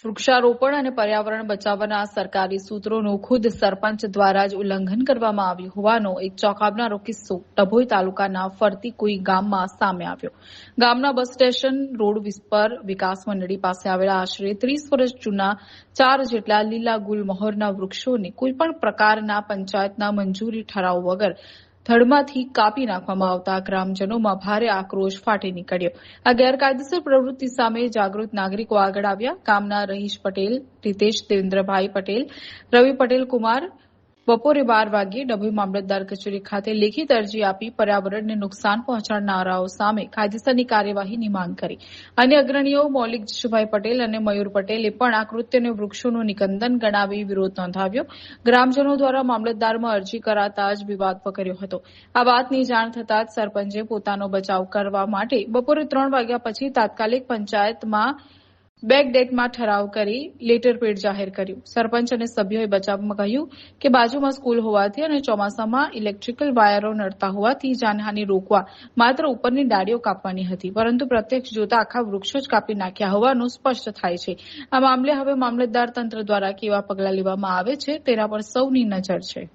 વૃક્ષારોપણ અને પર્યાવરણ બચાવવાના સરકારી સૂત્રોનું ખુદ સરપંચ દ્વારા જ ઉલ્લંઘન કરવામાં આવ્યું હોવાનો એક ચોંકાવનારો કિસ્સો ડભોઈ તાલુકાના ફરતીકુઈ ગામમાં સામે આવ્યો. ગામના બસ સ્ટેશન રોડ પર વિકાસ મંડળી પાસે આવેલા આશરે 30 વર્ષ જૂના 4 જેટલા લીલા ગુલમહોરના વૃક્ષોને કોઈપણ પ્રકારના પંચાયતના મંજૂરી ઠરાવ વગર થડમાંથી કાપી નાખવામાં આવતા ગ્રામજનોમાં ભારે આક્રોશ ફાટી નીકળ્યો. આ ગેરકાયદેસર પ્રવૃત્તિ સામે જાગૃત નાગરિકો આગળ આવ્યા. ગામના રહીશ પટેલ, રીતેશ દેવેન્દ્રભાઈ પટેલ, રવિ પટેલ કુમાર બપોરે 12 વાગ્યે ડભોઈ મામલતદાર કચેરી ખાતે લેખિત અરજી આપી પર્યાવરણને નુકસાન પહોંચાડનારાઓ સામે કાયદેસરની કાર્યવાહીની માંગ કરી. અન્ય અગ્રણીઓ મૌલિક જશુભાઈ પટેલ અને મયુર પટેલે પણ આ કૃત્યને વૃક્ષોનું નિકંદન ગણાવી વિરોધ નોંધાવ્યો. ગ્રામજનો દ્વારા મામલતદારમાં અરજી કરાતા જ વિવાદ વકર્યો હતો. આ વાતની જાણ થતાં જ સરપંચે પોતાનો બચાવ કરવા માટે બપોરે 3 વાગ્યા પછી તાત્કાલિક પંચાયતમાં બેકડેટમાં ઠરાવ કરી લેટરપેડ જાહેર કર્યું. સરપંચ અને સભ્યોએ બચાવમાં કહ્યું કે બાજુમાં સ્કૂલ હોવાથી અને ચોમાસામાં ઇલેક્ટ્રિકલ વાયરો નડતા હોવાથી જાનહાનિ રોકવા માત્ર ઉપરની ડાળીઓ કાપવાની હતી, પરંતુ પ્રત્યક્ષ જોતા આખા વૃક્ષો જ કાપી નાખ્યા હોવાનું સ્પષ્ટ થાય છે. આ મામલે હવે મામલતદાર તંત્ર દ્વારા કેવા પગલાં લેવામાં આવે છે તેના પર સૌની નજર છે.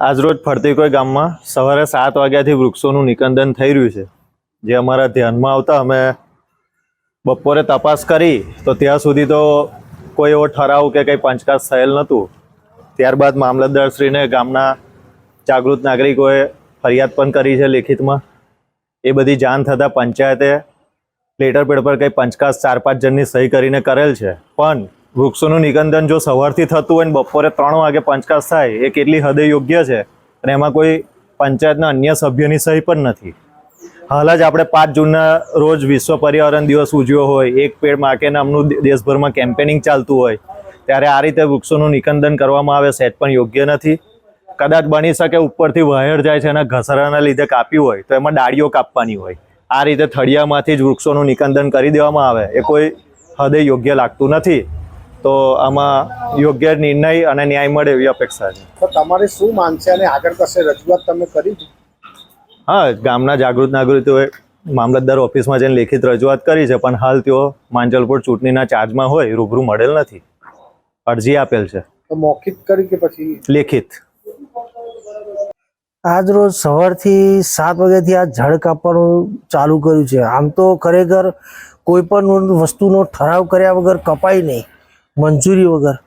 આજરોજ ફરતીકુઈ ગામમાં સવારે 7 વાગ્યાથી વૃક્ષોનું નિકંદન થઈ રહ્યું છે, જે અમારા ધ્યાનમાં આવતા અમે બપોરે તપાસ કરી તો ત્યાં સુધી તો કોઈ એવો ઠરાવ કે કંઈ પંચકાજ થયેલ નહોતું. ત્યારબાદ મામલતદારશ્રીને ગામના જાગૃત નાગરિકોએ ફરિયાદ પણ કરી છે લેખિતમાં. એ બધી જાણ થતાં પંચાયતે લેટરપેડ પર કંઈ પંચકાજ 4-5 જણની સહી કરીને કરેલ છે. પણ વૃક્ષોનું નિકંદન જો સવારથી થતું હોય ને બપોરે 3 વાગે પંચકાજ થાય એ કેટલી હદે યોગ્ય છે, અને એમાં કોઈ પંચાયતના અન્ય સભ્યોની સહી પણ નથી. હાલ જ આપણે 5 જૂનના રોજ વિશ્વ પર્યાવરણ દિવસ ઉજવ્યો હોય, એક પેડ માકે નામનું દેશભરમાં કેમ્પેનિંગ ચાલતું હોય, ત્યારે આ રીતે વૃક્ષોનું નિકંદન કરવામાં આવે સહેજ પણ યોગ્ય નથી. કદાચ બની શકે ઉપરથી વાયર જાય છે અને ઘસારાના લીધે કાપ્યું હોય તો એમાં ડાળીઓ કાપવાની હોય. આ રીતે થળિયામાંથી જ વૃક્ષોનું નિકંદન કરી દેવામાં આવે એ કોઈ હદે યોગ્ય લાગતું નથી. તો આમાં યોગ્ય નિર્ણય અને ન્યાય મળે એવી અપેક્ષા છે. તો તમારી શું માંગ છે અને આગળ કશે રજૂઆત તમે કરી? હા, ગામના જાગૃત નાગરિકોએ મામલતદાર ઓફિસમાં જઈને લેખિત રજૂઆત કરી છે, પણ હાલ તેઓ માંજલપુર ચૂંટણીના ચાર્જમાં હોય રૂબરૂ મળેલ નથી. અરજી આપેલ છે. તો મૌખિક કરી કે પછી લેખિત? આજ રોજ સવારથી 7 વાગ્યાથી આ ઝાડ કાપવાનું ચાલુ કર્યું છે. આમ તો ખરેખર કોઈ પણ વસ્તુનો ઠરાવ કર્યા વગર કપાય નહીં, મંજૂરી વગર.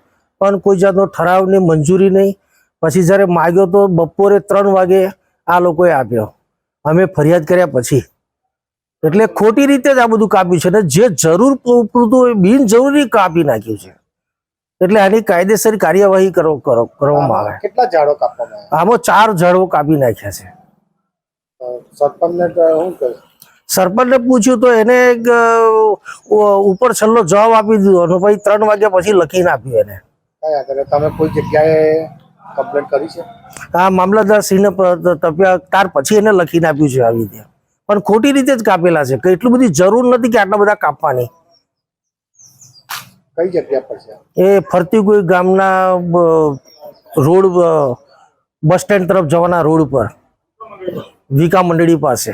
પણ કોઈ જાતનો ઠરાવ ને મંજૂરી નહીં. પછી જ્યારે માગ્યો તો બપોરે 3 વાગે આ લોકોએ આપ્યો, અમે ફરિયાદ કર્યા પછી. એટલે ખોટી રીતે જ આ બધું કાપ્યું છે ને જે જરૂર પૂરતું હોય બિનજરૂરી કાપી નાખ્યું છે. એટલે આની કાયદેસર કાર્યવાહી કરવામાં આવે. કેટલા ઝાડો કાપવામાં આવ્યા? આમાં 4 ઝાડો કાપી નાખ્યા છે. સરપંચને શું કહ્યું? સરપંચને પૂછ્યું તો એને ઉપર છેલ્લો જવાબ આપી દીધો અને પછી 3 વાગ્યા પછી લખીને આપ્યું એને. કયા કરે? તમે કોઈ જગ્યાએ કમ્પ્લેન કરી છે? હા, મામલતદારશ્રીને તપ્યા ત્યાર પછી એને લખીને આપ્યું છે આવી રીતે. પણ ખોટી રીતે જ કાપેલા છે કે એટલી બધી જરૂર નથી કે આટલા બધા કાપવાની. કઈ જગ્યા પર છે? એ ફરતીકુઈ ગામના રોડ બસ સ્ટેન્ડ તરફ જવાના રોડ પર વિકા મંડળી પાસે.